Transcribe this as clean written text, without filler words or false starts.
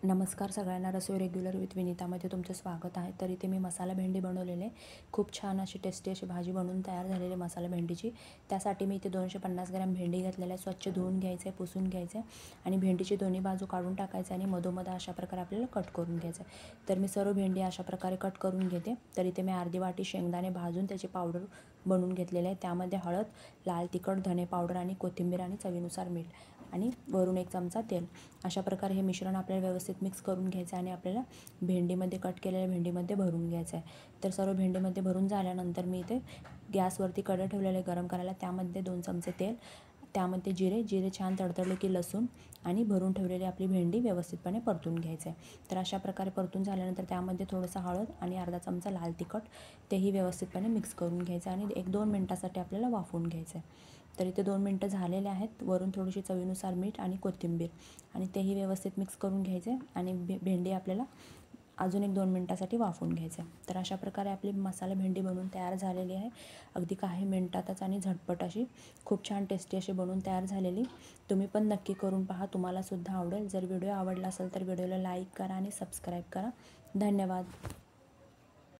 नमस्कार सगळ्यांना. रसोई regular with विनीतामध्ये तुमचं स्वागत आहे. तर इथे मी मसाला भेंडी बनवलेले. खूप छान अशी टेस्टी अशी भाजी बनवून तयार झालेली मसाला भेंडीची. त्यासाठी मी इथे 250 ग्रॅम भेंडी घेतलेल्या आहे. स्वच्छ धुवून घ्यायचं आहे, पुसून घ्यायचं आहे आणि भेंडीची दोन्ही बाजू काढून टाकायचं आणि मधोमध अशा प्रकारे आपल्याला कट करून घ्यायचं आहे. तर मी सर्व भेंडी अशा प्रकारे कट करून घेते. तर इथे मी अर्धी वाटी शेंगदाणे भाजून त्याची पावडर बनवून घेतलेले आहे. त्यामध्ये हळद, लाल तिखट, धने पावडर आणि कोथिंबीर आणि चवीनुसार मीठ आणि वरून 1 चमचा तेल. अशा प्रकारे हे मिश्रण आपल्याला व्यवस्थित मिक्स करून घ्यायचं आणि आपल्याला भेंडीमध्ये कट केलेल्या भेंडीमध्ये भरून घ्यायचं आहे. तर सर्व भेंडीमध्ये भरून झाल्यानंतर मी इथे गॅसवरती कढई ठेवलेले गरम करायला. त्यामध्ये 2 चमचे तेल, त्यामध्ये जिरे छान तडतडले की लसूण आणि भरून ठेवलेली आपली भेंडी व्यवस्थितपणे परतून घ्यायचं आहे. तर अशा प्रकारे परतून झाल्यानंतर त्यामध्ये थोडंसं हळद आणि अर्धा चमचा लाल तिखट तेही व्यवस्थितपणे मिक्स करून घ्यायचं आणि 1-2 मिनटासाठी आपल्याला वाफवून घ्यायचं आहे. तर इथे 2 मिनटं झालेले आहेत. वरून थोडीशी चवीनुसार मीठ आणि कोथिंबीर आणि तेही व्यवस्थित मिक्स करून घ्यायचे आणि भेंडी आपल्याला अजून 1-2 मिनटासाठी वाफवून घ्यायचं आहे. तर अशा प्रकारे आपली मसाला भेंडी बनवून तयार झालेली आहे. अगदी काही मिनटातच आणि झटपट अशी खूप छान टेस्टी अशी बनवून तयार झालेली. तुम्ही पण नक्की करून पहा, तुम्हालासुद्धा आवडेल. जर व्हिडिओ आवडला असेल तर व्हिडिओला लाईक करा आणि सबस्क्राईब करा. धन्यवाद.